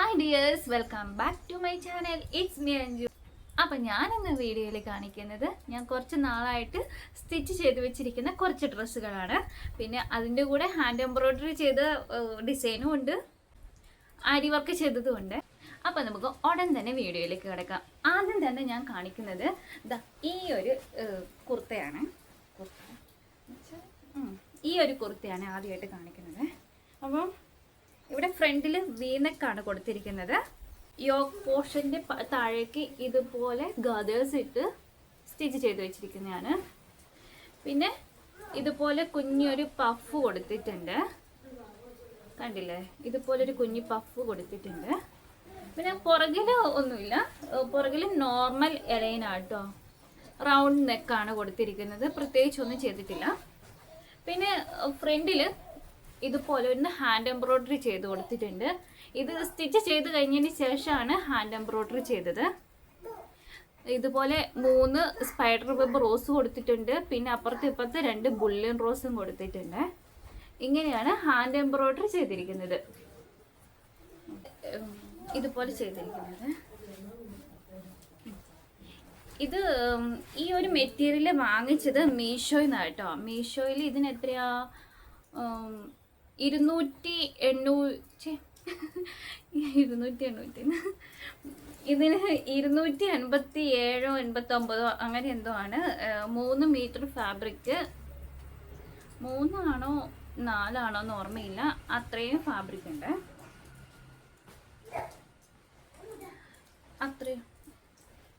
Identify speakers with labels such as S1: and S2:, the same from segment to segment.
S1: Hi dears, welcome back to my channel. It's me Anju. അപ്പം ഞാനിന്ന് വീഡിയോയിൽ കാണിക്കുന്നത് ഞാൻ കുറച്ച് നാളായിട്ട് സ്റ്റിച്ച് ചെയ്ത് വെച്ചിരിക്കുന്ന കുറച്ച് ഡ്രസ്സുകളാണ്. പിന്നെ അതിൻ്റെ കൂടെ ഹാൻഡ് എംബ്രോയ്ഡറി ചെയ്ത ഡിസൈനും ഉണ്ട്, ആരി വർക്ക് ചെയ്തതും ഉണ്ട്. അപ്പം നമുക്ക് ഉടൻ തന്നെ വീഡിയോയിലേക്ക് കിടക്കാം. ആദ്യം തന്നെ ഞാൻ കാണിക്കുന്നത് ഈ ഒരു കുർത്തയാണ്. ഈ ഒരു കുർത്തയാണ് ആദ്യമായിട്ട് കാണിക്കുന്നത്. അപ്പം ഇവിടെ ഫ്രണ്ടിൽ വീനെക്കാണ് കൊടുത്തിരിക്കുന്നത്. യോക്ക് പോർഷൻ്റെ താഴേക്ക് ഇതുപോലെ ഗദേഴ്സ് ഇട്ട് സ്റ്റിച്ച് ചെയ്ത് വെച്ചിരിക്കുന്നതാണ്. പിന്നെ ഇതുപോലെ കുഞ്ഞൊരു പഫ് കൊടുത്തിട്ടുണ്ട്, കണ്ടില്ലേ? ഇതുപോലൊരു കുഞ്ഞു പഫ് കൊടുത്തിട്ടുണ്ട്. പിന്നെ പുറകിൽ ഒന്നുമില്ല, പുറകിൽ നോർമൽ എലൈനാട്ടോ, റൗണ്ട് നെക്കാണ് കൊടുത്തിരിക്കുന്നത്, പ്രത്യേകിച്ചൊന്നും ചെയ്തിട്ടില്ല. പിന്നെ ഫ്രണ്ടിൽ ഇതുപോലെ ഒന്ന് ഹാൻഡ് എംബ്രോയ്ഡറി ചെയ്ത് കൊടുത്തിട്ടുണ്ട്. ഇത് സ്റ്റിച്ച് ചെയ്ത് കഴിഞ്ഞതിന് ശേഷമാണ് ഹാൻഡ് എംബ്രോയ്ഡറി ചെയ്തത്. ഇതുപോലെ 3 സ്പൈഡർ വെബ് റോസ് കൊടുത്തിട്ടുണ്ട്. പിന്നെ അപ്പുറത്ത് ഇപ്പുറത്ത് 2 ബുള്ളിയൻ റോസും കൊടുത്തിട്ടുണ്ട്. ഇങ്ങനെയാണ് ഹാൻഡ് എംബ്രോയ്ഡറി ചെയ്തിരിക്കുന്നത്. ഇതുപോലെ ചെയ്തിരിക്കുന്നത്. ഇത് ഈ ഒരു മെറ്റീരിയൽ വാങ്ങിച്ചത് മീഷോയിൽ നിന്നാണ് കേട്ടോ. മീഷോയിൽ ഇതിന് എത്രയാ, 280 ഇതിന് 287 89 അങ്ങനെ എന്തോ ആണ്. 3 മീറ്റർ ഫാബ്രിക്ക്, 3 ആണോ 4 ആണോ എന്ന് ഓർമ്മയില്ല, അത്രയും ഫാബ്രിക് ഉണ്ട്. അത്രയും.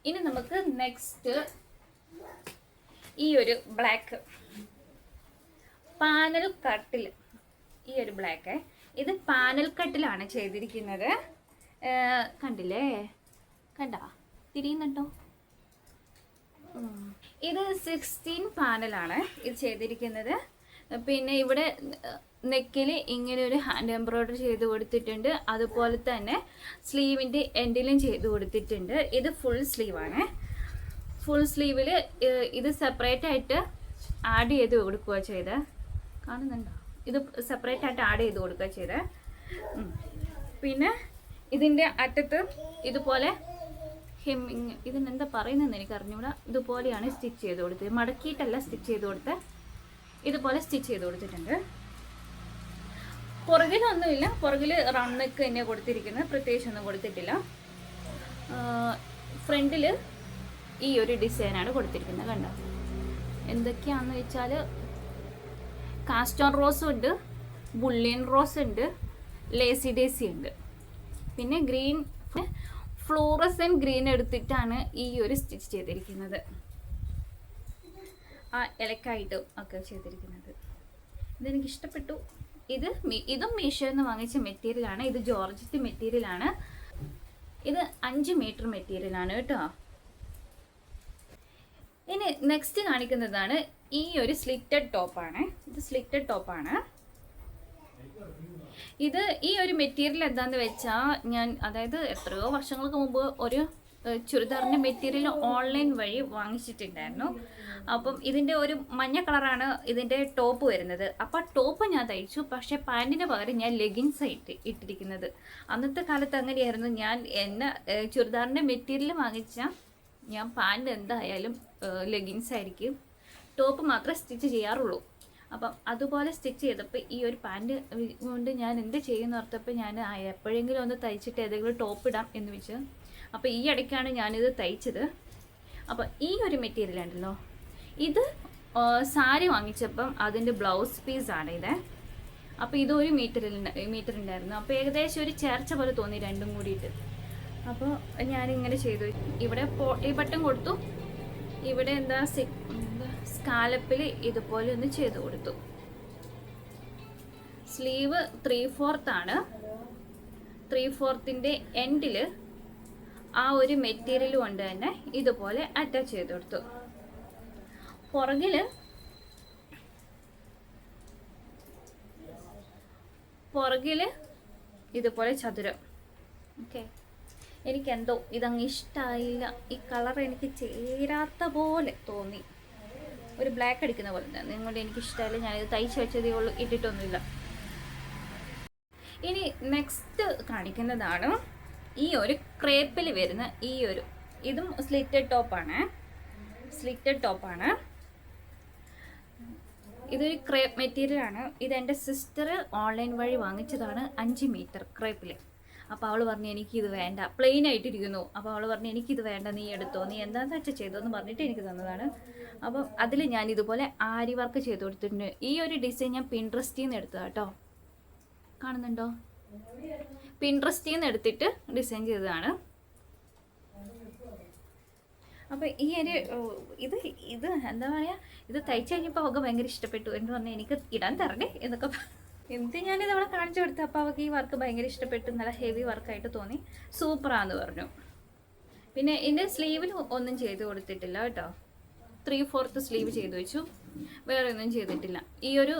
S1: ഇനി നമുക്ക് നെക്സ്റ്റ് ഈ ഒരു ബ്ലാക്ക് പാനൽ കട്ടിൽ, ഈ ഒരു ബ്ലാക്ക് ഇത് പാനൽ കട്ടിലാണ് ചെയ്തിരിക്കുന്നത്. കണ്ടില്ലേ? കണ്ടാ? തിരിയുന്നുണ്ടോ? ഇത് 16 പാനലാണ് ഇത് ചെയ്തിരിക്കുന്നത്. പിന്നെ ഇവിടെ നെക്കിൽ ഇങ്ങനെ ഒരു ഹാൻഡ് എംബ്രോയ്ഡറി ചെയ്ത് കൊടുത്തിട്ടുണ്ട്. അതുപോലെ തന്നെ സ്ലീവിൻ്റെ എൻഡിലും ചെയ്ത് കൊടുത്തിട്ടുണ്ട്. ഇത് ഫുൾ സ്ലീവാണ്. ഫുൾ സ്ലീവിൽ ഇത് സെപ്പറേറ്റ് ആയിട്ട് ആഡ് ചെയ്ത് കൊടുക്കുക ചെയ്ത്, കാണുന്നുണ്ടോ? ഇത് സെപ്പറേറ്റ് ആയിട്ട് ആഡ് ചെയ്ത് കൊടുക്കുക ചെയ്ത്. പിന്നെ ഇതിൻ്റെ അറ്റത്ത് ഇതുപോലെ ഹെമ്മിങ്, ഇതിനെന്താ പറയുന്നതെന്ന് എനിക്ക് അറിഞ്ഞൂടാ, ഇതുപോലെയാണ് സ്റ്റിച്ച് ചെയ്ത് കൊടുത്തത്. മടക്കിയിട്ടല്ല സ്റ്റിച്ച് ചെയ്ത് കൊടുത്ത്, ഇതുപോലെ സ്റ്റിച്ച് ചെയ്ത് കൊടുത്തിട്ടുണ്ട്. പുറകിലൊന്നുമില്ല, പുറകിൽ റൗണ്ട് നെക്ക് തന്നെ കൊടുത്തിരിക്കുന്നത്, പ്രത്യേകിച്ചൊന്നും കൊടുത്തിട്ടില്ല. ഫ്രണ്ടിൽ ഈ ഒരു ഡിസൈനാണ് കൊടുത്തിരിക്കുന്നത്. കണ്ടോ? എന്തൊക്കെയാണെന്ന് വെച്ചാൽ കാസ്റ്റോൺ റോസും ഉണ്ട്, ബുള്ളിയൻ റോസ് ഉണ്ട്, ലേസി ഡേസി ഉണ്ട്. പിന്നെ ഗ്രീൻ, ഫ്ലൂറസൻ ഗ്രീൻ എടുത്തിട്ടാണ് ഈ ഒരു സ്റ്റിച്ച് ചെയ്തിരിക്കുന്നത്, ആ ഇലക്കായിട്ടും ഒക്കെ ചെയ്തിരിക്കുന്നത്. ഇതെനിക്ക് ഇഷ്ടപ്പെട്ടു. ഇതും മീഷോയിൽ നിന്ന് വാങ്ങിച്ച മെറ്റീരിയലാണ്. ഇത് ജോർജറ്റ് മെറ്റീരിയലാണ്. ഇത് 5 മീറ്റർ മെറ്റീരിയലാണ് കേട്ടോ. ഇനി നെക്സ്റ്റ് കാണിക്കുന്നതാണ് ഈ ഒരു സ്ലിറ്റഡ് ടോപ്പാണ്. ഇത് സ്ലിറ്റഡ് ടോപ്പാണ്. ഇത് ഈ ഒരു മെറ്റീരിയൽ എന്താണെന്ന് വെച്ചാൽ, ഞാൻ അതായത് എത്രയോ വർഷങ്ങൾക്ക് മുമ്പ് ഒരു ചുരിദാറിൻ്റെ മെറ്റീരിയൽ ഓൺലൈൻ വഴി വാങ്ങിച്ചിട്ടുണ്ടായിരുന്നു. അപ്പം ഇതിൻ്റെ ഒരു മഞ്ഞ കളറാണ് ഇതിൻ്റെ ടോപ്പ് വരുന്നത്. അപ്പോൾ ടോപ്പ് ഞാൻ തയ്ച്ചു, പക്ഷേ പാൻറ്റിന് പകരം ഞാൻ ലെഗിൻസ് ആയിട്ട് ഇട്ടിരിക്കുന്നത്. അന്നത്തെ കാലത്ത് അങ്ങനെയായിരുന്നു. ഞാൻ ചുരിദാറിൻ്റെ മെറ്റീരിയൽ വാങ്ങിച്ചാൽ ഞാൻ പാൻറ്റ് എന്തായാലും ലെഗിൻസ് ആയിരിക്കും, ടോപ്പ് മാത്രമേ സ്റ്റിച്ച് ചെയ്യാറുള്ളൂ. അപ്പം അതുപോലെ സ്റ്റിച്ച് ചെയ്തപ്പോൾ ഈ ഒരു പാൻറ്റ് കൊണ്ട് ഞാൻ എന്ത് ചെയ്യുമെന്ന് ഓർത്തപ്പോൾ ഞാൻ എപ്പോഴെങ്കിലും ഒന്ന് തയ്ച്ചിട്ട് ഏതെങ്കിലും ടോപ്പ് ഇടാം എന്ന് വെച്ച്, അപ്പോൾ ഈ ഇടയ്ക്കാണ് ഞാനിത് തയ്ച്ചത്. അപ്പോൾ ഈ ഒരു മെറ്റീരിയൽ ഉണ്ടല്ലോ, ഇത് സാരി വാങ്ങിച്ചപ്പം അതിൻ്റെ ബ്ലൗസ് പീസാണ് ഇത്. അപ്പോൾ ഇതൊരു മീറ്റർ ഉണ്ടായിരുന്നു. അപ്പോൾ ഏകദേശം ഒരു ചേർച്ച പോലെ തോന്നി രണ്ടും കൂടിയിട്ട്. അപ്പോൾ ഞാനിങ്ങനെ ചെയ്തു. ഇവിടെ ഈ ബട്ടൺ കൊടുത്തു, ഇവിടെ എന്താ സ്കാലപ്പിൽ ഇതുപോലെ ഒന്ന് ചെയ്ത് കൊടുത്തു. സ്ലീവ് 3/4 ആണ്. 3/4 എൻഡിൽ ആ ഒരു മെറ്റീരിയൽ കൊണ്ട് തന്നെ ഇതുപോലെ അറ്റാച്ച് ചെയ്ത് കൊടുത്തു. പുറകിൽ ഇതുപോലെ ചതുരം. ഓക്കെ, എനിക്കെന്തോ ഇതങ്ങ് ഇഷ്ടമായില്ല. ഈ കളർ എനിക്ക് ചേരാത്ത പോലെ തോന്നി. ഒരു ബ്ലാക്ക് അടിക്കുന്ന പോലെ തന്നെ. നിങ്ങളുടെ എനിക്കിഷ്ടമായില്ല, ഞാനിത് തയ്ച്ച് വെച്ചതേ ഉള്ളൂ, ഇട്ടിട്ടൊന്നുമില്ല. ഇനി നെക്സ്റ്റ് കാണിക്കുന്നതാണ് ഈ ഒരു ക്രേപ്പിൽ വരുന്ന ഈ ഒരു ഇതും സ്ലിറ്റഡ് ടോപ്പാണ്. ഇതൊരു ക്രേപ്പ് മെറ്റീരിയലാണ്. ഇത് എൻ്റെ സിസ്റ്റർ ഓൺലൈൻ വഴി വാങ്ങിച്ചതാണ് 5 മീറ്റർ ക്രേപ്പിൽ. അപ്പോൾ അവൾ പറഞ്ഞു എനിക്കിത് വേണ്ട, പ്ലെയിൻ ആയിട്ടിരിക്കുന്നു. അപ്പോൾ അവൾ പറഞ്ഞു എനിക്കിത് വേണ്ട, നീ എടുത്തോ, നീ എന്താണെന്ന് വെച്ചാൽ ചെയ്തോ എന്ന് പറഞ്ഞിട്ട് എനിക്ക് തന്നതാണ്. അപ്പം അതിൽ ഞാൻ ഇതുപോലെ ആരി വർക്ക് ചെയ്ത് കൊടുത്തിട്ടുണ്ട്. ഈ ഒരു ഡിസൈൻ ഞാൻ പിൻട്രസ്റ്റിൽ നിന്ന് എടുത്തതാണ് കേട്ടോ. കാണുന്നുണ്ടോ? പിൻട്രസ്റ്റിൽ നിന്ന് എടുത്തിട്ട് ഡിസൈൻ ചെയ്തതാണ്. അപ്പോൾ ഈ ഒരു ഇത് എന്താ പറയുക, ഇത് തയ്ച്ചു കഴിഞ്ഞപ്പോൾ അവൾക്ക് ഭയങ്കര ഇഷ്ടപ്പെട്ടു എന്ന് പറഞ്ഞാൽ എനിക്ക് ഇടാൻ തരണേ എന്നൊക്കെ എന്നിട്ട് ഞാനിത് അവളെ കാണിച്ചു കൊടുത്തു. അപ്പോൾ അവൾക്ക് ഈ വർക്ക് ഭയങ്കര ഇഷ്ടപ്പെട്ടു, നല്ല ഹെവി വർക്കായിട്ട് തോന്നി, സൂപ്പറാന്ന് പറഞ്ഞു. പിന്നെ ഇതിൻ്റെ സ്ലീവിൽ ഒന്നും ചെയ്ത് കൊടുത്തിട്ടില്ല കേട്ടോ. 3/4 സ്ലീവ് ചെയ്ത് വെച്ചു, വേറെ ഒന്നും ചെയ്തിട്ടില്ല. ഈ ഒരു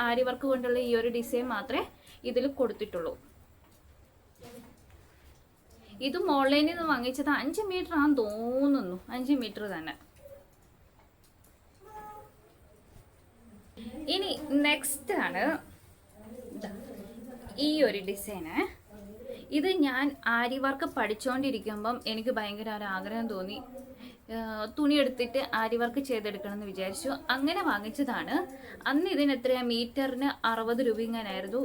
S1: ആരി വർക്ക് കൊണ്ടുള്ള ഈ ഒരു ഡിസൈൻ മാത്രമേ ഇതിൽ കൊടുത്തിട്ടുള്ളൂ. ഇതും ഓൺലൈനിൽ നിന്ന് വാങ്ങിച്ചത് 5 മീറ്റർ ആണെന്ന് തോന്നുന്നു, 5 മീറ്റർ തന്നെ. ഇനി നെക്സ്റ്റ് ആണ് ഈ ഒരു ഡിസൈന്. ഇത് ഞാൻ ആരി വർക്ക് പഠിച്ചുകൊണ്ടിരിക്കുമ്പം എനിക്ക് ഭയങ്കര ഒരു ആഗ്രഹം തോന്നി, തുണി എടുത്തിട്ട് ആരി വർക്ക് ചെയ്തെടുക്കണം എന്ന് വിചാരിച്ചു. അങ്ങനെ വാങ്ങിച്ചതാണ്. അന്ന് ഇതിന് എത്രയാണ്, മീറ്ററിന് 60 രൂപ ഇങ്ങനായിരുന്നു.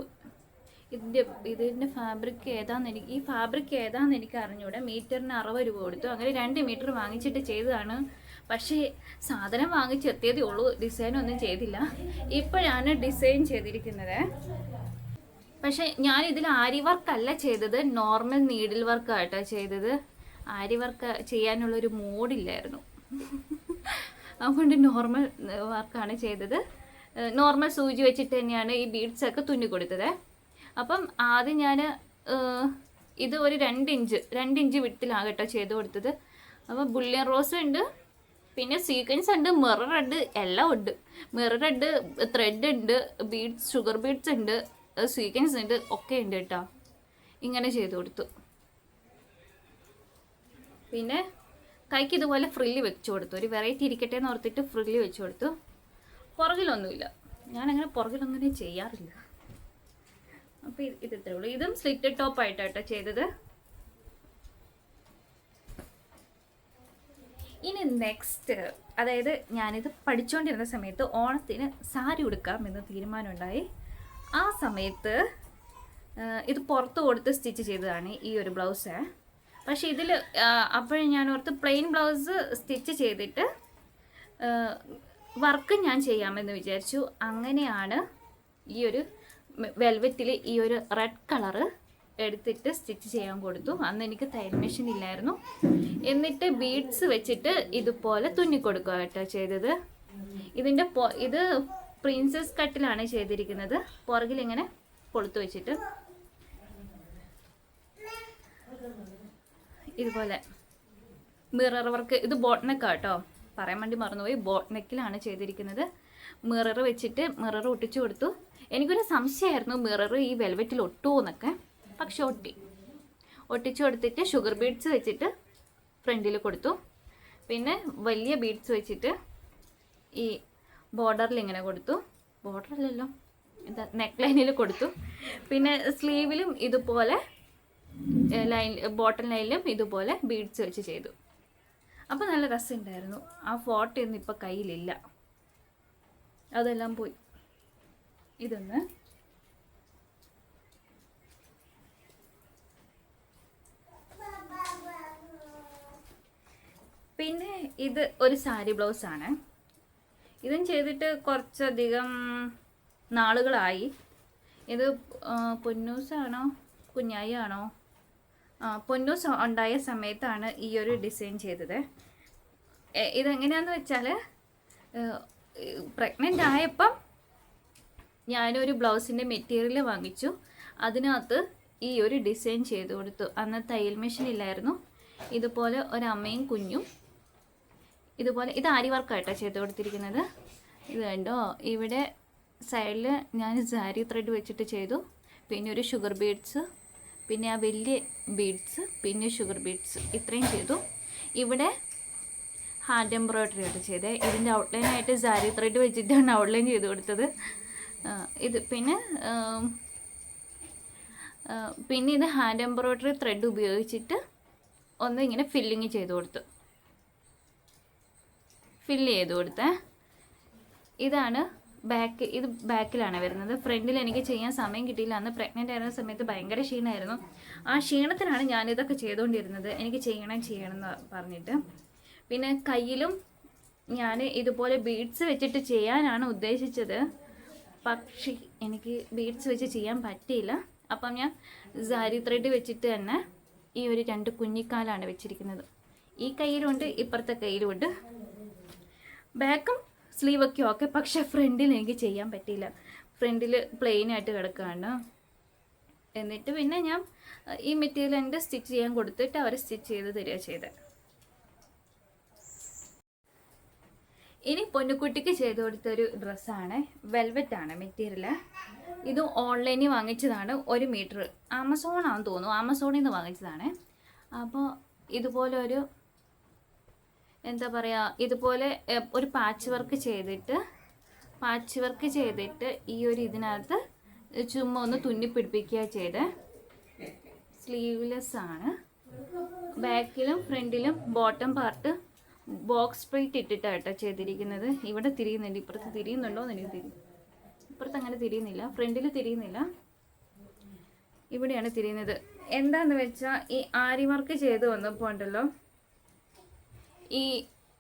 S1: ഇതിൻ്റെ ഫാബ്രിക് ഏതാന്ന് ഈ ഫാബ്രിക് ഏതാന്ന് എനിക്ക് അറിഞ്ഞൂടെ. മീറ്ററിന് 60 രൂപ കൊടുത്തു. അങ്ങനെ 2 മീറ്റർ വാങ്ങിച്ചിട്ട് ചെയ്തതാണ്. പക്ഷേ സാധനം വാങ്ങിച്ചെത്തിയതേ ഉള്ളൂ, ഡിസൈനൊന്നും ചെയ്തില്ല. ഇപ്പോഴാണ് ഡിസൈൻ ചെയ്തിരിക്കുന്നത്. പക്ഷേ ഞാൻ ഇതിൽ ആരി വർക്കല്ല ചെയ്തത്, നോർമൽ നീഡിൽ വർക്കായിട്ടോ ചെയ്തത്. ആരി വർക്ക് ചെയ്യാനുള്ളൊരു മൂഡില്ലായിരുന്നു, അതുകൊണ്ട് നോർമൽ വർക്കാണ് ചെയ്തത്. നോർമൽ സൂചി വെച്ചിട്ട് തന്നെയാണ് ഈ ബീഡ്സൊക്കെ തുന്നി കൊടുത്തത്. അപ്പം ആദ്യം ഞാൻ ഇത് ഒരു 2 ഇഞ്ച് വിട്ടിലാണ് കേട്ടോ ചെയ്ത് കൊടുത്തത്. അപ്പം ബുള്ളിയൻ റോസ് ഉണ്ട്, പിന്നെ സീക്വൻസ് ഉണ്ട്, മിറർ ഉണ്ട്, എല്ലാം ഉണ്ട്. മിറർ ഉണ്ട്, ത്രെഡ് ഉണ്ട്, ബീഡ്സ്, ഷുഗർ ബീഡ്സ് ഉണ്ട്, സീക്വൻസ് ഉണ്ട്, ഒക്കെ ഉണ്ട് കേട്ടോ. ഇങ്ങനെ ചെയ്ത് കൊടുത്തു. പിന്നെ കൈക്ക് ഇതുപോലെ ഫ്രില്ല് വെച്ച് കൊടുത്തു. ഒരു വെറൈറ്റി ഇരിക്കട്ടെ എന്ന് ഓർത്തിട്ട് ഫ്രില്ല് വെച്ച് കൊടുത്തു. പുറകിലൊന്നുമില്ല, ഞാനങ്ങനെ പുറകിലൊന്നും ചെയ്യാറില്ല. അപ്പോൾ ഇത് ഇത്രേ ഉള്ളൂ. ഇതും സ്ലിറ്റഡ് ടോപ്പായിട്ടാട്ടോ ചെയ്തത്. ഇനി നെക്സ്റ്റ്, അതായത് ഞാനിത് പഠിച്ചുകൊണ്ടിരുന്ന സമയത്ത് ഓണത്തിന് സാരി ഉടുക്കാം എന്ന് തീരുമാനമുണ്ടായി. ആ സമയത്ത് ഇത് പുറത്ത് കൊടുത്ത് സ്റ്റിച്ച് ചെയ്തതാണ് ഈ ഒരു ബ്ലൗസ്. പക്ഷേ ഇതിൽ അപ്പോഴും ഞാൻ ഓർത്ത് പ്ലെയിൻ ബ്ലൗസ് സ്റ്റിച്ച് ചെയ്തിട്ട് വർക്ക് ഞാൻ ചെയ്യാമെന്ന് വിചാരിച്ചു. അങ്ങനെയാണ് ഈ ഒരു വെൽവെറ്റിൽ ഈ ഒരു റെഡ് കളറ് എടുത്തിട്ട് സ്റ്റിച്ച് ചെയ്യാൻ കൊടുത്തു. അന്ന് എനിക്ക് തയ്യൽ മെഷീൻ ഇല്ലായിരുന്നു. എന്നിട്ട് ബീഡ്സ് വെച്ചിട്ട് ഇതുപോലെ തുന്നിക്കൊടുക്കുക കേട്ടോ ചെയ്തത്. ഇത് പ്രിൻസസ് കട്ടിലാണ് ചെയ്തിരിക്കുന്നത്. പുറകിൽ ഇങ്ങനെ കൊളുത്ത് വെച്ചിട്ട് ഇതുപോലെ മിറർ വർക്ക്. ഇത് ബോട്ട് നെക്ക് കേട്ടോ, പറയാൻ വേണ്ടി മറന്നുപോയി. ബോട്ട് നെക്കിലാണ് ചെയ്തിരിക്കുന്നത്. മിറർ വെച്ചിട്ട് മിറർ ഒട്ടിച്ചു കൊടുത്തു. എനിക്കൊരു സംശയമായിരുന്നു മിറർ ഈ വെൽവെറ്റിൽ ഒട്ടുമോ എന്നൊക്കെ, പക്ഷെ ഒട്ടിച്ചു കൊടുത്തിട്ട് ഷുഗർ ബീഡ്സ് വെച്ചിട്ട് ഫ്രണ്ടിൽ കൊടുത്തു. പിന്നെ വലിയ ബീഡ്സ് വെച്ചിട്ട് ഈ ബോർഡറിൽ ഇങ്ങനെ കൊടുത്തു. ബോർഡറിലല്ലോ, എന്താ നെക്ക് ലൈനിൽ കൊടുത്തു. പിന്നെ സ്ലീവിലും ഇതുപോലെ ബോട്ടം ലൈനിലും ഇതുപോലെ ബീഡ്സ് വെച്ച് ചെയ്തു. അപ്പോൾ നല്ല രസമുണ്ടായിരുന്നു. ആ ഫോട്ടോ ഒന്നും ഇപ്പോൾ കയ്യിലില്ല, അതെല്ലാം പോയി. ഇതൊന്ന് പിന്നെ ഇത് ഒരു സാരി ബ്ലൗസാണ്. ഇതും ചെയ്തിട്ട് കുറച്ചധികം നാളുകളായി. ഇത് പൊന്നൂസാണോ കുഞ്ഞായി ആണോ, പൊന്നൂസ് ഉണ്ടായ സമയത്താണ് ഈ ഒരു ഡിസൈൻ ചെയ്തത്. ഇതെങ്ങനെയാണെന്ന് വെച്ചാൽ പ്രഗ്നൻ്റ് ആയപ്പം ഞാനൊരു ബ്ലൗസിൻ്റെ മെറ്റീരിയൽ വാങ്ങിച്ചു. അതിനകത്ത് ഈ ഒരു ഡിസൈൻ ചെയ്ത് കൊടുത്തു. അന്ന് തയ്യൽ മെഷീൻ ഇല്ലായിരുന്നു. ഇതുപോലെ ഒരമ്മയും കുഞ്ഞും ഇതുപോലെ. ഇത് ആരി വർക്കായിട്ടാണ് ചെയ്ത് കൊടുത്തിരിക്കുന്നത്. ഇത് കണ്ടോ, ഇവിടെ സൈഡിൽ ഞാൻ സാരി ത്രെഡ് വെച്ചിട്ട് ചെയ്തു. പിന്നെ ഒരു ഷുഗർ ബീഡ്സ്, പിന്നെ ആ വലിയ ബീഡ്സ്, പിന്നെ ഷുഗർ ബീഡ്സ്, ഇത്രയും ചെയ്തു. ഇവിടെ ഹാൻഡ് എംബ്രോയ്ഡറി ആയിട്ട് ചെയ്തത്. ഇതിൻ്റെ ഔട്ട്ലൈനായിട്ട് സാരി ത്രെഡ് വെച്ചിട്ടാണ് ഔട്ട്ലൈൻ ചെയ്ത് കൊടുത്തത്. ഇത് പിന്നെ പിന്നെ ഇത് ഹാൻഡ് എംബ്രോയ്ഡറി ത്രെഡ് ഉപയോഗിച്ചിട്ട് ഒന്ന് ഇങ്ങനെ ഫില്ലിങ് ചെയ്ത് കൊടുത്തു, ഫില്ല് ചെയ്ത് കൊടുത്തേ. ഇതാണ് ബാക്ക്, ഇത് ബാക്കിലാണ് വരുന്നത്. ഫ്രണ്ടിൽ എനിക്ക് ചെയ്യാൻ സമയം കിട്ടിയില്ല. അന്ന് പ്രഗ്നൻ്റ് ആയിരുന്ന സമയത്ത് ഭയങ്കര ക്ഷീണമായിരുന്നു. ആ ക്ഷീണത്തിനാണ് ഞാനിതൊക്കെ ചെയ്തുകൊണ്ടിരുന്നത്, എനിക്ക് ചെയ്യണം എന്ന് പറഞ്ഞിട്ട്. പിന്നെ കയ്യിലും ഞാൻ ഇതുപോലെ ബീഡ്സ് വെച്ചിട്ട് ചെയ്യാനാണ് ഉദ്ദേശിച്ചത്, പക്ഷേ എനിക്ക് ബീഡ്സ് വെച്ച് ചെയ്യാൻ പറ്റിയില്ല. അപ്പം ഞാൻ സാരി ത്രെഡ് വെച്ചിട്ട് തന്നെ ഈ ഒരു 2 കുഞ്ഞിക്കാലാണ് വെച്ചിരിക്കുന്നത്. ഈ കയ്യിലുണ്ട്, ഇപ്പുറത്തെ കയ്യിലുണ്ട്. ബാക്കും സ്ലീവൊക്കെ ഓക്കെ, പക്ഷെ ഫ്രണ്ടിൽ എനിക്ക് ചെയ്യാൻ പറ്റിയില്ല. ഫ്രണ്ടിൽ പ്ലെയിൻ ആയിട്ട് കിടക്കുകയാണ്. എന്നിട്ട് പിന്നെ ഞാൻ ഈ മെറ്റീരിയൽ എൻ്റെ സ്റ്റിച്ച് ചെയ്യാൻ കൊടുത്തിട്ട് അവർ സ്റ്റിച്ച് ചെയ്ത് തരിക ചെയ്തത്. ഇനി പൊന്നുകുട്ടിക്ക് ചെയ്ത് കൊടുത്തൊരു ഡ്രസ്സാണ്, വെൽവെറ്റ് ആണ് മെറ്റീരിയൽ. ഇത് ഓൺലൈനിൽ വാങ്ങിച്ചതാണ്. 1 മീറ്റർ ആമസോണാണെന്ന് തോന്നുന്നു, ആമസോണിൽ നിന്ന് വാങ്ങിച്ചതാണ്. അപ്പോൾ ഇതുപോലെ ഒരു എന്താ പറയുക, ഇതുപോലെ ഒരു പാച്ച് വർക്ക് ചെയ്തിട്ട് ഈ ഒരു ഇതിനകത്ത് ചുമ്മാ ഒന്ന് തുന്നി പിടിപ്പിക്കുക ചെയ്ത്. സ്ലീവ്ലെസ് ആണ്. ബാക്കിലും ഫ്രണ്ടിലും ബോട്ടം പാർട്ട് ബോക്സ് പ്ലേറ്റ് ഇട്ടിട്ടാട്ടോ ചെയ്തിരിക്കുന്നത്. ഇവിടെ തിരിയുന്നുണ്ട്, ഇപ്പുറത്ത് തിരിയുന്നുണ്ടോ എന്ന് എനിക്ക് ഇപ്പുറത്ത് അങ്ങനെ തിരിയുന്നില്ല, ഫ്രണ്ടിൽ തിരിയുന്നില്ല, ഇവിടെയാണ് തിരിയുന്നത്. എന്താന്ന് വെച്ചാൽ ഈ ആരി വർക്ക് ചെയ്ത് വന്നപ്പോൾ ഉണ്ടല്ലോ, ഈ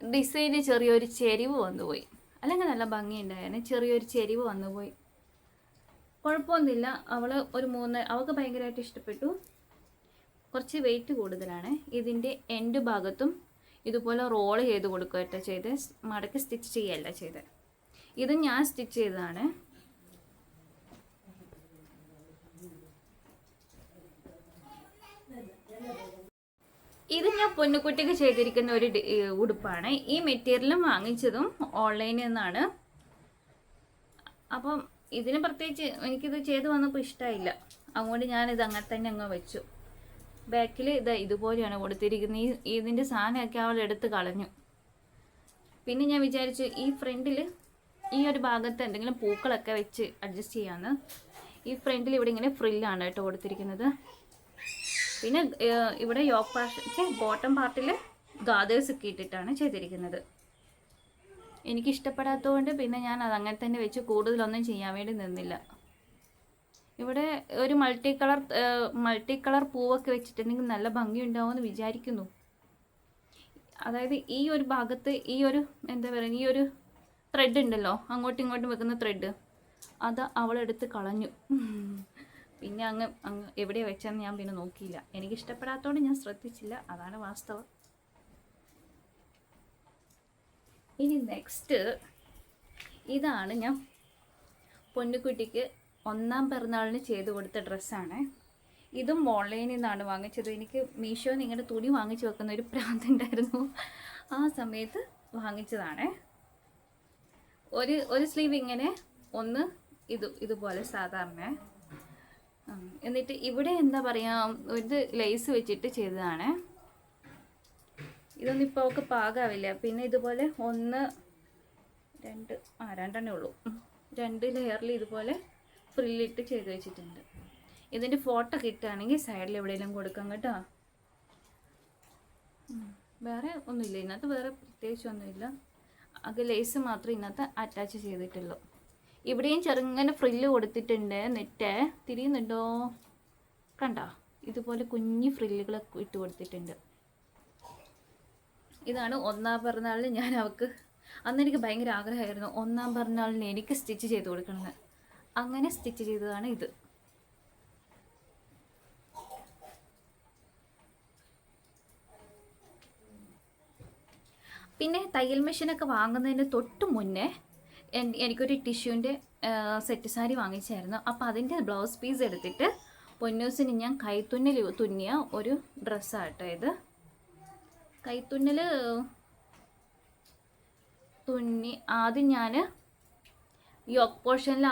S1: ഡിസൈന് ചെറിയൊരു ചെരിവ് വന്നുപോയി. അല്ലെങ്കിൽ നല്ല ഭംഗിയുണ്ടായിരുന്നു, ചെറിയൊരു ചെരിവ് വന്നുപോയി. കുഴപ്പമൊന്നുമില്ല. അവൾക്ക് ഭയങ്കരമായിട്ട് ഇഷ്ടപ്പെട്ടു. കുറച്ച് വെയിറ്റ് കൂടുതലാണ്. ഇതിൻ്റെ എൻഡ് ഭാഗത്തും ഇതുപോലെ റോൾ ചെയ്ത് കൊടുക്കുകട്ടോ ചെയ്ത്, മടക്കി സ്റ്റിച്ച് ചെയ്യല്ല ചെയ്ത്. ഇത് ഞാൻ സ്റ്റിച്ച് ചെയ്തതാണ്. ഇത് ഞാൻ പൊന്നുകുട്ടിക്ക് ചെയ്തിരിക്കുന്ന ഒരു ഉടുപ്പാണ്. ഈ മെറ്റീരിയലും വാങ്ങിച്ചതും ഓൺലൈനിൽ നിന്നാണ്. അപ്പം ഇതിന് പ്രത്യേകിച്ച് എനിക്കിത് ചെയ്ത് വന്നപ്പോൾ ഇഷ്ടമായില്ല, അതുകൊണ്ട് ഞാനിത് അങ്ങനെ തന്നെ അങ്ങ് വെച്ചു. ബാക്കിൽ ഇതുപോലെയാണ് കൊടുത്തിരിക്കുന്നത്. ഇതിൻ്റെ സാധനമൊക്കെ അവൾ എടുത്ത് കളഞ്ഞു. പിന്നെ ഞാൻ വിചാരിച്ചു ഈ ഫ്രണ്ടിൽ ഈ ഒരു ഭാഗത്ത് എന്തെങ്കിലും പൂക്കളൊക്കെ വെച്ച് അഡ്ജസ്റ്റ് ചെയ്യാമെന്ന്. ഈ ഫ്രണ്ടിൽ ഇവിടെ ഇങ്ങനെ ഫ്രില്ലാണ് കേട്ടോ കൊടുത്തിരിക്കുന്നത്. പിന്നെ ഇവിടെ യോക്ക് പാർട്ട് ബോട്ടം പാർട്ടിൽ ഗാദേഴ്സ് ഒക്കെ ഇട്ടിട്ടാണ് ചെയ്തിരിക്കുന്നത്. എനിക്കിഷ്ടപ്പെടാത്തതുകൊണ്ട് പിന്നെ ഞാൻ അത് അങ്ങനെ തന്നെ വെച്ച് കൂടുതലൊന്നും ചെയ്യാൻ വേണ്ടി നിന്നില്ല. ഇവിടെ ഒരു മൾട്ടി കളർ പൂവൊക്കെ വെച്ചിട്ടുണ്ടെങ്കിൽ നല്ല ഭംഗിയുണ്ടാവുമെന്ന് വിചാരിക്കുന്നു. അതായത് ഈ ഒരു ഭാഗത്ത് ഈ ഒരു എന്താ പറയുക, ഈ ഒരു ത്രെഡ് ഉണ്ടല്ലോ, അങ്ങോട്ടും ഇങ്ങോട്ടും വെക്കുന്ന ത്രെഡ്, അത് അവളെടുത്ത് കളഞ്ഞു. പിന്നെ അങ്ങ് എവിടെയാണ് വെച്ചതെന്ന് ഞാൻ പിന്നെ നോക്കിയില്ല. എനിക്കിഷ്ടപ്പെടാത്തതുകൊണ്ട് ഞാൻ ശ്രദ്ധിച്ചില്ല, അതാണ് വാസ്തവം. ഇനി നെക്സ്റ്റ് ഇതാണ് ഞാൻ പൊന്നുകുട്ടിക്ക് 1ാം പിറന്നാളിന് ചെയ്ത് കൊടുത്ത ഡ്രസ്സാണ്. ഇതും ഓൺലൈനിൽ നിന്നാണ് വാങ്ങിച്ചത്. എനിക്ക് മീഷോന്ന് ഇങ്ങനെ തുണി വാങ്ങിച്ച് വെക്കുന്ന ഒരു പ്രാന്തുണ്ടായിരുന്നു, ആ സമയത്ത് വാങ്ങിച്ചതാണ്. ഒരു സ്ലീവ് ഇങ്ങനെ, ഒന്ന് ഇതുപോലെ സാധാരണ. എന്നിട്ട് ഇവിടെ എന്താ പറയുക, ഇത് ലേസ് വെച്ചിട്ട് ചെയ്തതാണ്. ഇതൊന്നും ഇപ്പോൾ അവൾക്ക് പാകാവില്ല. പിന്നെ ഇതുപോലെ 1 2 രണ്ടെണ്ണേ ഉള്ളൂ, 2 ലെയറിൽ ഇതുപോലെ ഫ്രില്ലിട്ട് ചെയ്ത് വെച്ചിട്ടുണ്ട്. ഇതിൻ്റെ ഫോട്ടോ കിട്ടുകയാണെങ്കിൽ സൈഡിൽ എവിടെയെങ്കിലും കൊടുക്കാം കേട്ടോ. വേറെ ഒന്നുമില്ല ഇതിനകത്ത്, വേറെ പ്രത്യേകിച്ചൊന്നുമില്ല. അത് ലേസ് മാത്രമേ ഇതിനകത്ത് അറ്റാച്ച് ചെയ്തിട്ടുള്ളൂ. ഇവിടെയും ചെറുങ്ങനെ ഫ്രില്ല് കൊടുത്തിട്ടുണ്ട്. നെറ്റ് തിരിയുന്നുണ്ടോ കണ്ടോ, ഇതുപോലെ കുഞ്ഞു ഫ്രില്ലുകളൊക്കെ ഇട്ട് കൊടുത്തിട്ടുണ്ട്. ഇതാണ് 1ാം പിറന്നാളിന് ഞാൻ അവൾക്ക്, അന്ന് എനിക്ക് ഭയങ്കര ആഗ്രഹമായിരുന്നു 1ാം പിറന്നാളിന് എനിക്ക് സ്റ്റിച്ച് ചെയ്ത് കൊടുക്കണമെന്ന്. അങ്ങനെ സ്റ്റിച്ച് ചെയ്തതാണ് ഇത്. പിന്നെ തയ്യൽ മെഷീനൊക്കെ വാങ്ങുന്നതിന് തൊട്ട് മുന്നേ എനിക്കൊരു ടിഷ്യൂൻ്റെ സെറ്റ് സാരി വാങ്ങിച്ചായിരുന്നു. അപ്പോൾ അതിൻ്റെ ബ്ലൗസ് പീസ് എടുത്തിട്ട് പൊന്നൂസിന് ഞാൻ കൈത്തുന്നൽ തുന്നിയ ഒരു ഡ്രസ്സാട്ടോ ഇത്. കൈത്തുന്നൽ തുന്നി ആദ്യം ഞാൻ യോക്ക് പോർഷനിൽ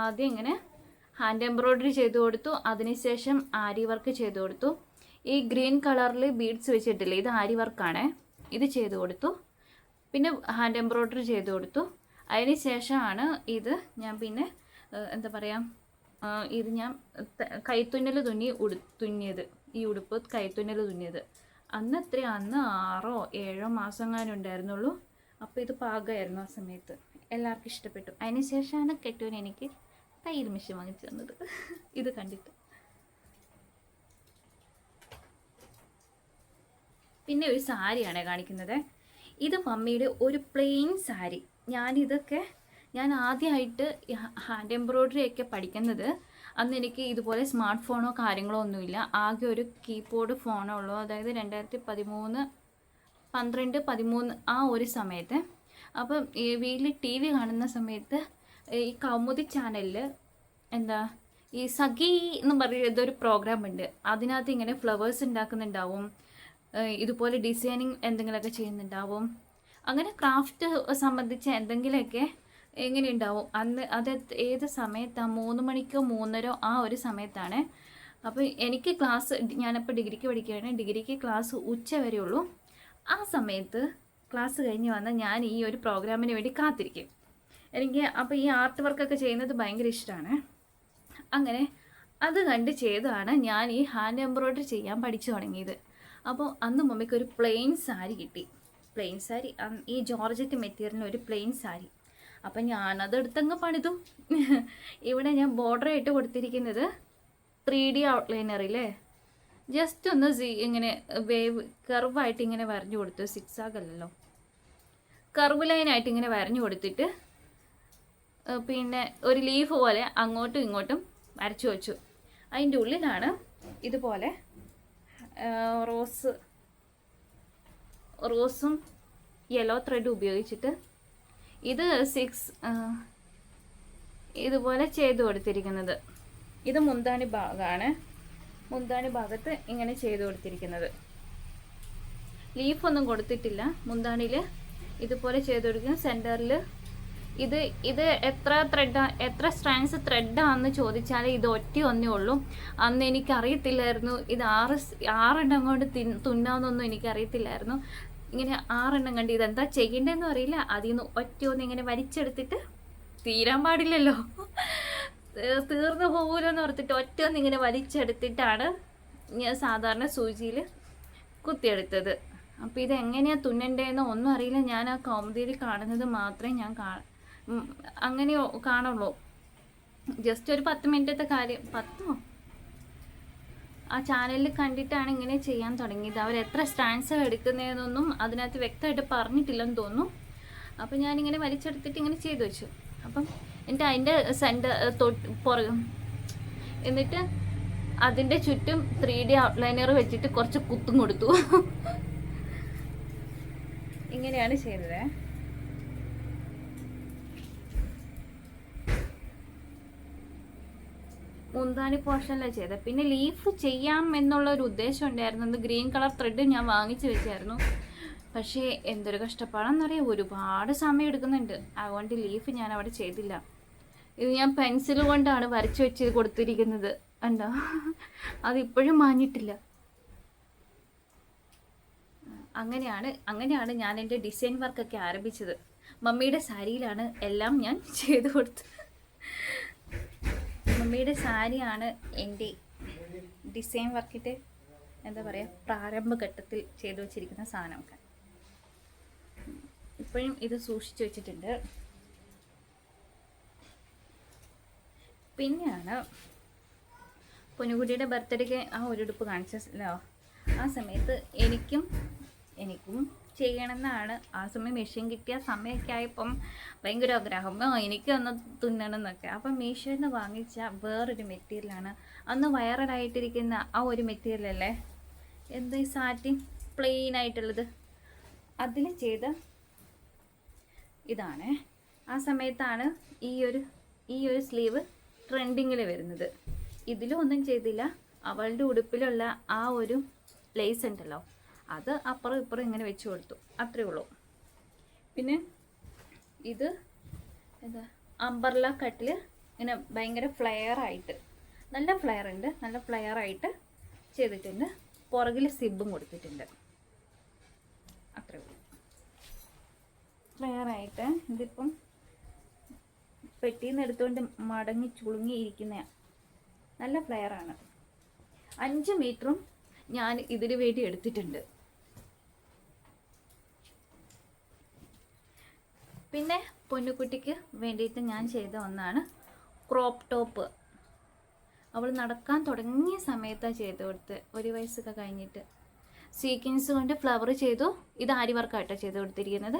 S1: ആദ്യം ഇങ്ങനെ ഹാൻഡ് എംബ്രോയ്ഡറി ചെയ്ത് കൊടുത്തു. അതിനുശേഷം ആരി വർക്ക് ചെയ്ത് കൊടുത്തു. ഈ ഗ്രീൻ കളറിൽ ബീഡ്സ് വെച്ചിട്ടില്ലേ, ഇത് ആരി വർക്കാണ്, ഇത് ചെയ്ത് കൊടുത്തു. പിന്നെ ഹാൻഡ് എംബ്രോയ്ഡറി ചെയ്ത് കൊടുത്തു. അതിന് ശേഷമാണ് ഇത് ഞാൻ പിന്നെ എന്താ പറയുക, ഇത് ഞാൻ കൈത്തുന്നൽ തുന്നിയത്. ഈ ഉടുപ്പ് കൈത്തുന്നൽ തുന്നിയത്. അന്ന് 6 or 7 മാസം എങ്ങാനും ഉണ്ടായിരുന്നുള്ളൂ. അപ്പോൾ ഇത് പാകമായിരുന്നു ആ സമയത്ത്. എല്ലാവർക്കും ഇഷ്ടപ്പെട്ടു. അതിന് ശേഷമാണ് കെട്ടുവിന് എനിക്ക് തയ്യൽ മെഷീൻ വാങ്ങിച്ചു തന്നത്. ഇത് കണ്ടിട്ട്. പിന്നെ ഒരു സാരിയാണ് കാണിക്കുന്നത്. ഇത് മമ്മിയുടെ ഒരു പ്ലെയിൻ സാരി. ഞാൻ ആദ്യമായിട്ട് ഹാൻഡ് എംബ്രോയ്ഡറി ഒക്കെ പഠിക്കുന്നത്. അന്ന് എനിക്ക് ഇതുപോലെ സ്മാർട്ട് ഫോണോ കാര്യങ്ങളോ ഒന്നുമില്ല. ആകെ ഒരു കീബോർഡ് ഫോണോ ഉള്ളൂ. അതായത് 2013, 12, 13 ആ ഒരു സമയത്ത്. അപ്പം ഈ വീട്ടിൽ TV കാണുന്ന സമയത്ത് ഈ കൗമുദി ചാനലിൽ ഈ സഖി എന്ന് പറയുന്ന ഒരു പ്രോഗ്രാം ഉണ്ട്. അതിനകത്ത് ഇങ്ങനെ ഫ്ലവേഴ്സ് ഉണ്ടാക്കുന്നുണ്ടാവും, ഇതുപോലെ ഡിസൈനിങ് എന്തെങ്കിലുമൊക്കെ ചെയ്യുന്നുണ്ടാവും. അങ്ങനെ ക്രാഫ്റ്റ് സംബന്ധിച്ച എന്തെങ്കിലുമൊക്കെ എങ്ങനെ ഉണ്ടാവും. അത് ഏത് സമയത്താണ്? 3 മണിക്കോ 3:30 ആ ഒരു സമയത്താണ്. അപ്പോൾ എനിക്ക് ക്ലാസ്, ഞാനിപ്പോൾ ഡിഗ്രിക്ക് പഠിക്കുകയാണ്. ഡിഗ്രിക്ക് ക്ലാസ് ഉച്ച വരെയുള്ളൂ. ആ സമയത്ത് ക്ലാസ് കഴിഞ്ഞ് വന്നാൽ ഞാൻ ഈ ഒരു പ്രോഗ്രാമിന് വേണ്ടി കാത്തിരിക്കും. എനിക്ക് അപ്പോൾ ഈ ആർട്ട് വർക്കൊക്കെ ചെയ്യുന്നത് ഭയങ്കര ഇഷ്ടമാണ്. അങ്ങനെ അത് കണ്ട് ചെയ്താണ് ഞാൻ ഈ ഹാൻഡ് എംബ്രോയ്ഡറി ചെയ്യാൻ പഠിച്ചു തുടങ്ങിയത്. അപ്പോൾ അന്ന് മമ്മിക്ക് ഒരു പ്ലെയിൻ സാരി കിട്ടി. പ്ലെയിൻ സാരി, ഈ ജോർജറ്റ് മെറ്റീരിയലിന് ഒരു പ്ലെയിൻ സാരി. അപ്പം ഞാനത് എടുത്തങ്ങ് പണിതു. ഇവിടെ ഞാൻ ബോർഡറായിട്ട് കൊടുത്തിരിക്കുന്നത് 3D ഔട്ട്ലൈനറില്ലേ, ജസ്റ്റ് ഒന്ന് ഇങ്ങനെ വേവ് കർവായിട്ട് ഇങ്ങനെ വരഞ്ഞു കൊടുത്തു. സിക്സാഗല്ലല്ലോ, കർവ് ലൈനായിട്ട് ഇങ്ങനെ വരഞ്ഞു കൊടുത്തിട്ട് പിന്നെ ഒരു ലീഫ് പോലെ അങ്ങോട്ടും ഇങ്ങോട്ടും വരച്ചു വെച്ചു. അതിൻ്റെ ഉള്ളിലാണ് ഇതുപോലെ റോസും യെല്ലോ ത്രെഡ് ഉപയോഗിച്ചിട്ട് ഇത് ഇതുപോലെ ചെയ്തു കൊടുത്തിരിക്കുന്നത്. ഇത് മുന്താണി ഭാഗമാണ്. മുന്താണി ഭാഗത്ത് ഇങ്ങനെ ചെയ്തു കൊടുത്തിരിക്കുന്നത്. ലീഫൊന്നും കൊടുത്തിട്ടില്ല. മുന്താണിയിൽ ഇതുപോലെ ചെയ്തു കൊടുക്കുന്നത്. സെൻറ്ററിൽ ഇത് എത്ര സ്ട്രാൻഡ്സ് ത്രെഡാണെന്ന് ചോദിച്ചാൽ ഇത് ഒന്നേ ഉള്ളൂ. അന്ന് എനിക്കറിയത്തില്ലായിരുന്നു ഇത് 6 കൊണ്ട് തുന്നാമെന്നൊന്നും എനിക്കറിയത്തില്ലായിരുന്നു. ഇങ്ങനെ 6 കണ്ട് ഇതെന്താ ചെയ്യേണ്ടതെന്ന് അറിയില്ല. അതിൽ നിന്ന് ഒറ്റയൊന്ന് ഇങ്ങനെ വലിച്ചെടുത്തിട്ട്, തീരാൻ പാടില്ലല്ലോ, തീർന്നു പോകൂലെന്ന് ഓർത്തിട്ട് ഒറ്റയൊന്ന് ഇങ്ങനെ വലിച്ചെടുത്തിട്ടാണ് ഞാൻ സാധാരണ സൂചിയിൽ കുത്തിയെടുത്തത്. അപ്പോൾ ഇതെങ്ങനെയാണ് തുന്നണ്ടേന്നോ ഒന്നും അറിയില്ല. ഞാൻ ആ കൗമുദിയിൽ കാണുന്നത് മാത്രമേ ഞാൻ അങ്ങനെ കാണുള്ളൂ. ജസ്റ്റ് ഒരു 10 മിനിറ്റത്തെ കാര്യം, 10 ആ ചാനലിൽ കണ്ടിട്ടാണ് ഇങ്ങനെ ചെയ്യാൻ തുടങ്ങിയത്. അവർ എത്ര സ്റ്റാൻഡ്സ് എടുക്കുന്നതെന്നൊന്നും അതിനകത്ത് വ്യക്തമായിട്ട് പറഞ്ഞിട്ടില്ലെന്ന് തോന്നുന്നു. അപ്പം ഞാനിങ്ങനെ വലിച്ചെടുത്തിട്ട് ഇങ്ങനെ ചെയ്തു വെച്ചു. അപ്പം അതിൻ്റെ എന്നിട്ട് അതിൻ്റെ ചുറ്റും 3D ഔട്ട്ലൈനർ വെച്ചിട്ട് കുറച്ച് കുത്തും കൊടുത്തു. ഇങ്ങനെയാണ് ചെയ്തത്. മുന്താണി പോർഷനിലാണ് ചെയ്തത്. പിന്നെ ലീഫ് ചെയ്യാം എന്നുള്ള ഒരു ഉദ്ദേശം ഉണ്ടായിരുന്നു. ഗ്രീൻ കളർ ത്രെഡ് ഞാൻ വാങ്ങിച്ചു വെച്ചായിരുന്നു. പക്ഷേ എന്തൊരു കഷ്ടപ്പാടാണെന്നറിയാം, ഒരുപാട് സമയം എടുക്കുന്നുണ്ട്. അതുകൊണ്ട് ലീഫ് ഞാൻ അവിടെ ചെയ്തില്ല. ഇത് ഞാൻ പെൻസിൽ കൊണ്ടാണ് വരച്ചു വെച്ച് കൊടുത്തിരിക്കുന്നത്. എന്താ, അതിപ്പോഴും മാഞ്ഞിട്ടില്ല. അങ്ങനെയാണ് ഞാൻ എൻ്റെ ഡിസൈൻ വർക്കൊക്കെ ആരംഭിച്ചത്. മമ്മിയുടെ സാരിയിലാണ് എല്ലാം ഞാൻ ചെയ്തു കൊടുത്തത്. മമ്മിയുടെ സാരിയാണ് എൻ്റെ ഡിസൈൻ വർക്കിൻ്റെ പ്രാരംഭഘട്ടത്തിൽ ചെയ്തു വച്ചിരിക്കുന്ന സാധനമൊക്കെ. ഇപ്പോഴും ഇത് സൂക്ഷിച്ചു വെച്ചിട്ടുണ്ട്. പിന്നെയാണ് പൊന്നുകുട്ടിയുടെ ബർത്ത്ഡേക്ക് ആ ഒരു ഉടുപ്പ് കാണിച്ചല്ലോ. ആ സമയത്ത് എനിക്കും ചെയ്യണമെന്നാണ്. ആ സമയം മെഷീൻ കിട്ടിയ സമയമൊക്കെ ആയപ്പം ഭയങ്കര ആഗ്രഹം, എനിക്കൊന്ന് തുന്നണം എന്നൊക്കെ. അപ്പം മീഷോയിൽ നിന്ന് വാങ്ങിച്ച വേറൊരു മെറ്റീരിയലാണ് അന്ന് വൈറലായിട്ടിരിക്കുന്ന ആ ഒരു മെറ്റീരിയലല്ലേ, ഈ സാറ്റിൻ പ്ലെയിൻ ആയിട്ടുള്ളത്. അതിൽ ചെയ്ത ഇതാണ്. ആ സമയത്താണ് ഈ ഒരു സ്ലീവ് ട്രെൻഡിങ്ങിൽ വരുന്നത്. ഇതിലും ഒന്നും ചെയ്തില്ല. അവളുടെ ഉടുപ്പിലുള്ള ആ ഒരു ലേസ് ഉണ്ടല്ലോ, അത് അപ്പുറം ഇപ്പുറം ഇങ്ങനെ വെച്ച് കൊടുത്തു, അത്രയേ ഉള്ളൂ. പിന്നെ ഇത് അംബർല കട്ടിൽ ഇങ്ങനെ ഭയങ്കര ഫ്ലെയറായിട്ട്, നല്ല ഫ്ലെയർ ഉണ്ട്, നല്ല ഫ്ലെയറായിട്ട് ചെയ്തിട്ടുണ്ട്. പുറകിൽ സിബും കൊടുത്തിട്ടുണ്ട്, അത്രയേ ഉള്ളൂ. ഫ്ലെയറായിട്ട് ഇതിപ്പം പെട്ടിയിൽ നിന്ന് എടുത്തുകൊണ്ട് മടങ്ങി ചുളുങ്ങിയിരിക്കുന്ന നല്ല ഫ്ലെയറാണ്. 5 മീറ്ററും ഞാൻ ഇതിന് വേണ്ടി എടുത്തിട്ടുണ്ട്. പിന്നെ പൊന്നുകുട്ടിക്ക് വേണ്ടിയിട്ട് ഞാൻ ചെയ്ത ഒന്നാണ് ക്രോപ്പ് ടോപ്പ്. അവൾ നടക്കാൻ തുടങ്ങിയ സമയത്താണ് ചെയ്ത് കൊടുത്ത്, 1 വയസ്സൊക്കെ കഴിഞ്ഞിട്ട്. സീക്വൻസ് കൊണ്ട് ഫ്ലവർ ചെയ്തു. ഇത് ആരി വർക്കായിട്ടാണ് ചെയ്ത് കൊടുത്തിരിക്കുന്നത്.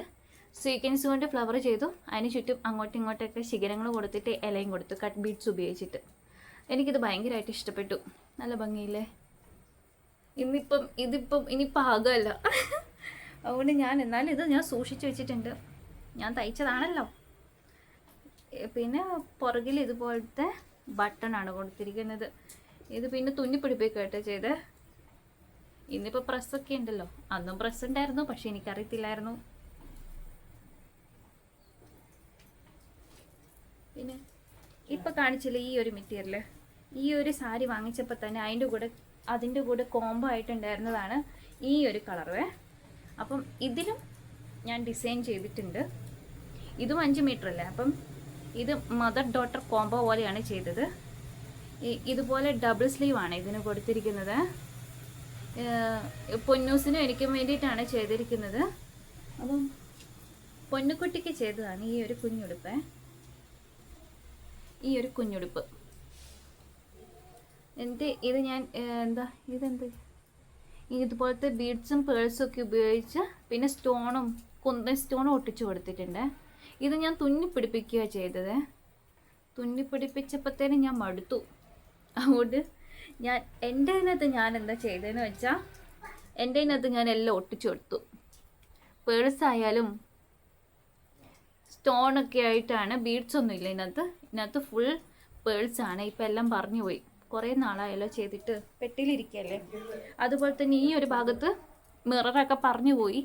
S1: സീക്വൻസ് കൊണ്ട് ഫ്ലവർ ചെയ്തു, അതിന് ചുറ്റും അങ്ങോട്ടും ഇങ്ങോട്ടൊക്കെ ശിഖരങ്ങൾ കൊടുത്തിട്ട് ഇലയും കൊടുത്തു, കട്ട് ബീഡ്സ് ഉപയോഗിച്ചിട്ട്. എനിക്കിത് ഭയങ്കരമായിട്ട് ഇഷ്ടപ്പെട്ടു. നല്ല ഭംഗിയില്ലേ? ഇനിയിപ്പോൾ ആകുമല്ല. അതുകൊണ്ട് എന്നാലും ഇത് ഞാൻ സൂക്ഷിച്ച് വെച്ചിട്ടുണ്ട്. ഞാൻ തയ്ച്ചതാണല്ലോ. പിന്നെ പുറകിൽ ഇതുപോലത്തെ ബട്ടണാണ് കൊടുത്തിരിക്കുന്നത്. ഇത് പിന്നെ തുന്നിപ്പിടിപ്പിക്കുകയായിട്ട് ചെയ്ത്. ഇന്നിപ്പോൾ പ്രസ്സൊക്കെ ഉണ്ടല്ലോ, അന്നും പ്രസ് ഉണ്ടായിരുന്നു, പക്ഷെ എനിക്കറിയത്തില്ലായിരുന്നു. പിന്നെ ഇപ്പം കാണിച്ചില്ലേ ഈ ഒരു മെറ്റീരിയൽ, ഈ ഒരു സാരി വാങ്ങിച്ചപ്പോൾ തന്നെ അതിൻ്റെ കൂടെ കോംബോ ആയിട്ടുണ്ടായിരുന്നതാണ് ഈ ഒരു കളറ്. അപ്പം ഇതിലും ഞാൻ ഡിസൈൻ ചെയ്തിട്ടുണ്ട്. ഇതും 5 മീറ്റർ അല്ലേ, അപ്പം ഇത് മദർ ഡോട്ടർ കോംബോ പോലെയാണ് ചെയ്തത്. ഇതുപോലെ ഡബിൾ സ്ലീവാണ് ഇതിന് കൊടുത്തിരിക്കുന്നത്. പൊന്നൂസിനും എനിക്കും വേണ്ടിയിട്ടാണ് ചെയ്തിരിക്കുന്നത്. അപ്പം പൊന്നുകുട്ടിക്ക് ചെയ്തതാണ് ഈ ഒരു കുഞ്ഞുടുപ്പ്. ഇത് ഞാൻ ഇതുപോലത്തെ ബീഡ്സും പേഴ്സും ഒക്കെ ഉപയോഗിച്ച്, പിന്നെ കുന്തൻ സ്റ്റോണും ഒട്ടിച്ചു കൊടുത്തിട്ടുണ്ട്. ഇത് ഞാൻ തുന്നിപ്പിടിപ്പിക്കുക ചെയ്തത്. തുന്നിപ്പിടിപ്പിച്ചപ്പോഴത്തേനും ഞാൻ മടുത്തു. അതുകൊണ്ട് എൻ്റെ ഇതിനകത്ത് ഞാൻ എന്താ ചെയ്തതെന്ന് വെച്ചാൽ, എൻ്റെ ഇതിനകത്ത് ഞാൻ എല്ലാം ഒട്ടിച്ചു കൊടുത്തു. പേഴ്സായാലും സ്റ്റോണൊക്കെ ആയിട്ടാണ്, ബീഡ്സ് ഒന്നും ഇല്ല ഇതിനകത്ത് ഫുൾ പേഴ്സാണ്. ഇപ്പം എല്ലാം പറഞ്ഞു പോയി, കുറേ നാളായല്ലോ ചെയ്തിട്ട്, പെട്ടിയിലിരിക്കുകയല്ലേ. അതുപോലെ തന്നെ ഈ ഒരു ഭാഗത്ത് മിററൊക്കെ പറഞ്ഞു പോയി.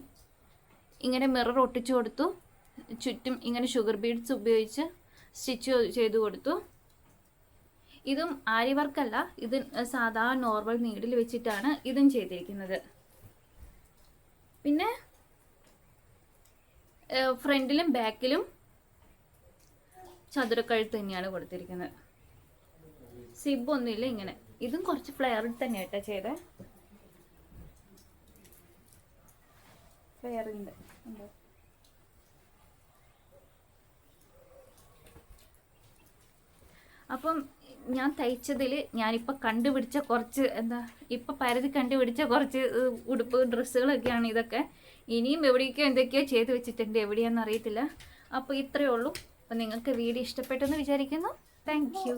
S1: ഇങ്ങനെ മിറർ ഒട്ടിച്ചു കൊടുത്തു, ചുറ്റും ഇങ്ങനെ ഷുഗർ ബീഡ്സ് ഉപയോഗിച്ച് സ്റ്റിച്ച് ചെയ്തു കൊടുത്തു. ഇതും ആരി വർക്കല്ല, ഇത് സാധാ നോർമൽ നീഡിൽ വെച്ചിട്ടാണ് ഇതും ചെയ്തിരിക്കുന്നത്. പിന്നെ ഫ്രണ്ടിലും ബാക്കിലും ചതുരക്കഴുത്ത് തന്നെയാണ് കൊടുത്തിരിക്കുന്നത്. സിബൊന്നുമില്ല. ഇങ്ങനെ ഇതും കുറച്ച് ഫ്ലെയറിൽ തന്നെയായിട്ടാ ചെയ്തേ. ഫ്ലെയറിൻ്റെ ഉണ്ടോ? അപ്പം ഞാൻ തയ്ച്ചതിൽ ഞാനിപ്പോൾ കണ്ടുപിടിച്ച കുറച്ച് കണ്ടുപിടിച്ച കുറച്ച് ഉടുപ്പ് ഡ്രസ്സുകളൊക്കെയാണ് ഇതൊക്കെ. ഇനിയും എവിടേക്കോ എന്തൊക്കെയോ ചെയ്ത് വെച്ചിട്ടുണ്ട്, എവിടെയാണെന്ന് അറിയത്തില്ല. അപ്പോൾ ഇത്രയേ ഉള്ളൂ. അപ്പം നിങ്ങൾക്ക് വീഡിയോ ഇഷ്ടപ്പെട്ടെന്ന് വിചാരിക്കുന്നു. Thank you.